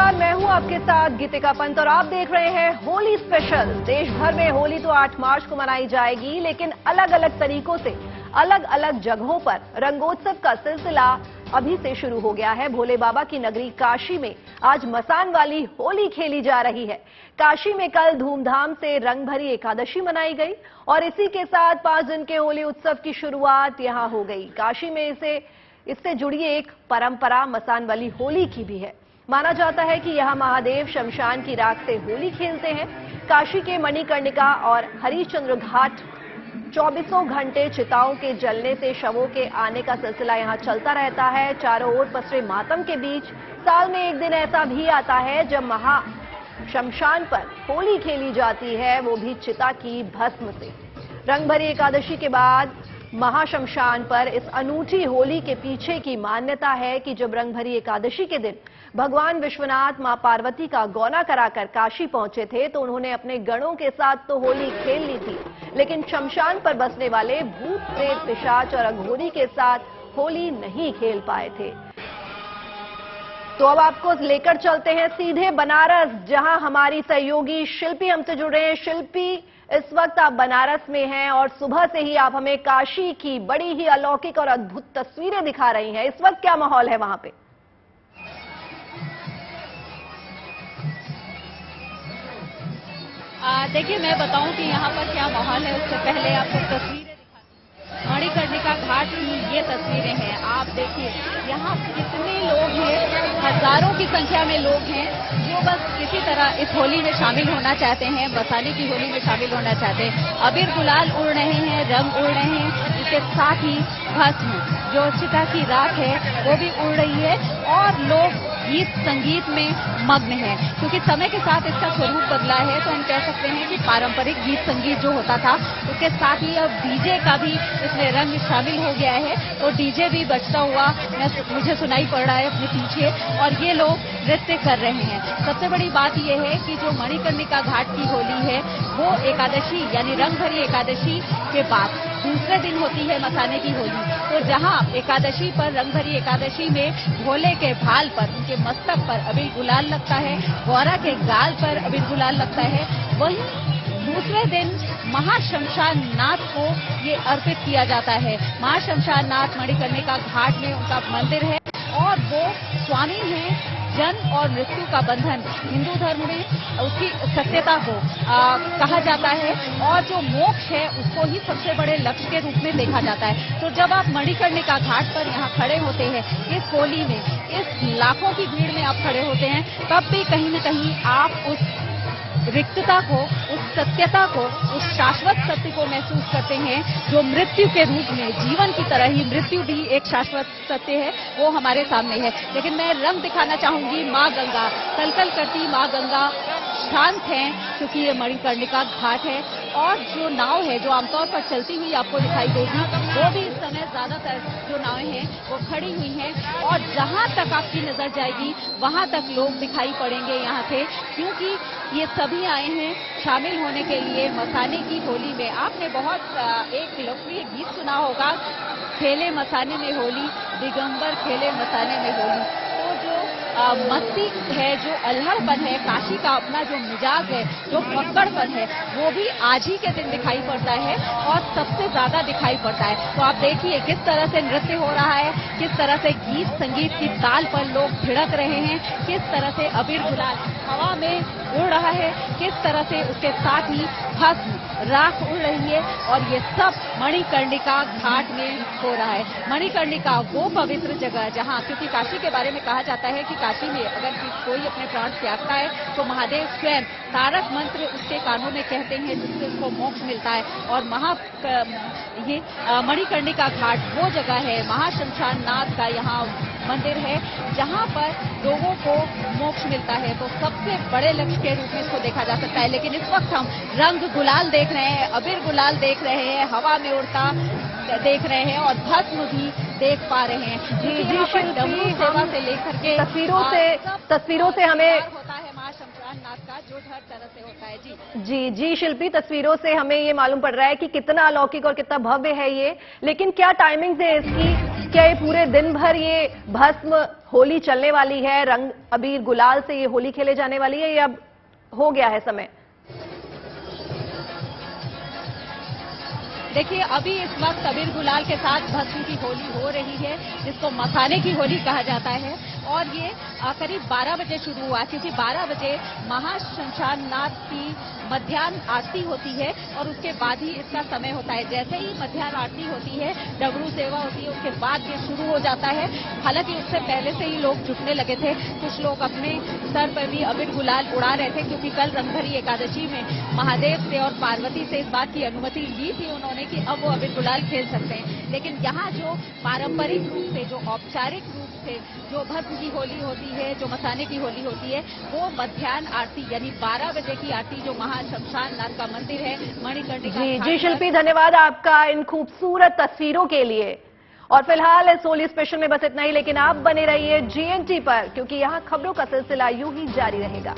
नमस्कार, मैं हूं आपके साथ गीतिका पंत और आप देख रहे हैं होली स्पेशल। देश भर में होली तो 8 मार्च को मनाई जाएगी, लेकिन अलग अलग तरीकों से अलग अलग जगहों पर रंगोत्सव का सिलसिला अभी से शुरू हो गया है। भोले बाबा की नगरी काशी में आज मसान वाली होली खेली जा रही है। काशी में कल धूमधाम से रंग भरी एकादशी मनाई गई और इसी के साथ 5 दिन के होली उत्सव की शुरुआत यहां हो गई। काशी में इससे जुड़ी एक परंपरा मसान वाली होली की भी है। माना जाता है कि यहां महादेव शमशान की राख से होली खेलते हैं। काशी के मणिकर्णिका और हरिश्चंद्र घाट 24 घंटे चिताओं के जलने से शवों के आने का सिलसिला यहां चलता रहता है। चारों ओर पसरे मातम के बीच साल में एक दिन ऐसा भी आता है जब महा शमशान पर होली खेली जाती है, वो भी चिता की भस्म से। रंगभरी एकादशी के बाद महाशमशान पर इस अनूठी होली के पीछे की मान्यता है कि जब रंगभरी एकादशी के दिन भगवान विश्वनाथ मां पार्वती का गौना कराकर काशी पहुंचे थे तो उन्होंने अपने गणों के साथ तो होली खेल ली थी, लेकिन शमशान पर बसने वाले भूत प्रेत पिशाच और अघोरी के साथ होली नहीं खेल पाए थे। तो अब आपको लेकर चलते हैं सीधे बनारस, जहां हमारी सहयोगी शिल्पी हमसे जुड़ रहे हैं। शिल्पी, इस वक्त आप बनारस में हैं और सुबह से ही आप हमें काशी की बड़ी ही अलौकिक और अद्भुत तस्वीरें दिखा रही हैं। इस वक्त क्या माहौल है वहां पे? देखिए, मैं बताऊं कि यहाँ पर क्या माहौल है उससे पहले आपको तस्वीरें दिखाती हूं। मणिकर्णिका घाट की ये तस्वीरें हैं। आप देखिए यहाँ कितने लोग हैं, हजारों की संख्या में लोग हैं जो बस किसी तरह इस होली में शामिल होना चाहते हैं, बसाने की होली में शामिल होना चाहते हैं। अबीर गुलाल उड़ रहे हैं, रंग उड़ रहे हैं, इसके साथ ही भस्म जो चिता की राख है वो भी उड़ रही है और लोग गीत संगीत में मग्न है। क्योंकि समय के साथ इसका स्वरूप बदला है, तो हम कह सकते हैं कि पारंपरिक गीत संगीत जो होता था उसके साथ ही अब डीजे का भी इसमें रंग शामिल हो गया है। तो डीजे भी बजता हुआ मुझे सुनाई पड़ रहा है अपने पीछे और ये लोग नृत्य कर रहे हैं। सबसे बड़ी बात यह है कि जो मणिकर्णिका घाट की होली है वो एकादशी यानी रंग भरी एकादशी के बाद दूसरे दिन होती है मसाने की होली। तो जहां एकादशी पर रंग भरी एकादशी में भोले के भाल पर, उनके मस्तक पर अबीर गुलाल लगता है, गौरा के गाल पर अबीर गुलाल लगता है, वहीं दूसरे दिन महाशमशान नाथ को ये अर्पित किया जाता है। महाशमशान नाथ मणिकर्णिका घाट में उनका मंदिर है और वो स्वामी हैं जन्म और मृत्यु का बंधन। हिंदू धर्म में उसकी सत्यता को कहा जाता है और जो मोक्ष है उसको ही सबसे बड़े लक्ष्य के रूप में देखा जाता है। तो जब आप मणिकर्णिका घाट पर यहाँ खड़े होते हैं इस होली में, इस लाखों की भीड़ में आप खड़े होते हैं, तब भी कहीं न कहीं आप उस रिक्तता को, उस सत्यता को, उस शाश्वत सत्य को महसूस करते हैं जो मृत्यु के रूप में, जीवन की तरह ही मृत्यु भी एक शाश्वत सत्य है, वो हमारे सामने है। लेकिन मैं रंग दिखाना चाहूंगी माँ गंगा, कलकल करती माँ गंगा शांत हैं क्योंकि ये मणिकर्णिका घाट है और जो नाव है जो आमतौर पर चलती हुई आपको दिखाई देगी वो भी इस समय ज्यादातर जो नावें हैं वो खड़ी हुई हैं और जहां तक आपकी नजर जाएगी वहां तक लोग दिखाई पड़ेंगे यहाँ से, क्योंकि ये सभी आए हैं शामिल होने के लिए मसाने की होली में। आपने बहुत एक लोकप्रिय गीत सुना होगा, खेले मसाने में होली, दिगंबर खेले मसाने में होली। तो जो मस्ती है, जो अल्हड़पन है, काशी का अपना जो मिजाज है, जो फक्कड़पन है, वो भी आज ही के दिन दिखाई पड़ता है और सबसे ज्यादा दिखाई पड़ता है। तो आप देखिए किस तरह से नृत्य हो रहा है, किस तरह से गीत संगीत की ताल पर लोग भिड़क रहे हैं, किस तरह से अबीर गुलाल हवा में उड़ रहा है, किस तरह से उसके साथ ही भस्म राख उड़ रही है और ये सब मणिकर्णिका घाट में हो रहा है। मणिकर्णिका वो पवित्र जगह जहां, क्योंकि काशी के बारे में कहा जाता है कि काशी में अगर कोई अपने प्राण त्यागता है तो महादेव स्वयं तारक मंत्र उसके कानों में कहते हैं जिससे उसको मोक्ष मिलता है। और ये मणिकर्णिका घाट वो जगह है, महाशमशान नाथ का यहाँ मंदिर है जहां पर लोगों को मोक्ष मिलता है। तो सबसे बड़े लक्ष्य के रूप में इसको देखा जा सकता है। लेकिन इस वक्त हम रंग गुलाल देख रहे हैं, अबीर गुलाल देख रहे हैं, हवा में उड़ता देख रहे हैं और भस्म भी देख पा रहे हैं। जी सेवा से लेकर के तस्वीरों से हमें होता है महाशमशान नाथ का जो हर तरह से होता है। जी शिल्पी, तस्वीरों से हमें ये मालूम पड़ रहा है कि कितना अलौकिक और कितना भव्य है ये। लेकिन क्या टाइमिंग्स है इसकी, क्या ये पूरे दिन भर ये भस्म होली चलने वाली है, रंग अबीर गुलाल से ये होली खेले जाने वाली है, या अब हो गया है समय? देखिए, अभी इस वक्त अबीर गुलाल के साथ भस्म की होली हो रही है, जिसको मखाने की होली कहा जाता है। और ये करीब 12 बजे शुरू हुआ, क्योंकि 12 बजे महाश्मशान नाथ की मध्याह्न आरती होती है और उसके बाद ही इसका समय होता है। जैसे ही मध्याह्न आरती होती है, डमरू सेवा होती है, उसके बाद ये शुरू हो जाता है। हालांकि उससे पहले से ही लोग जुटने लगे थे। कुछ लोग अपने सर पर भी अबीर गुलाल उड़ा रहे थे, क्योंकि कल रंगभरी एकादशी में महादेव से और पार्वती से इस बात की अनुमति ली थी उन्होंने कि अब वो अबीर गुलाल खेल सकते हैं। लेकिन यहाँ जो पारंपरिक रूप से, जो औपचारिक रूप से जो भस्म की होली होती है, जो मसाने की होली होती है, वो मध्याह्न आरती यानी 12 बजे की आरती जो महाश्मशान नाथ का मंदिर है मणिकर्णिका। जी शिल्पी, धन्यवाद आपका इन खूबसूरत तस्वीरों के लिए। और फिलहाल इस होली स्पेशल में बस इतना ही, लेकिन आप बने रहिए GNT पर, क्योंकि यहाँ खबरों का सिलसिला यूं ही जारी रहेगा।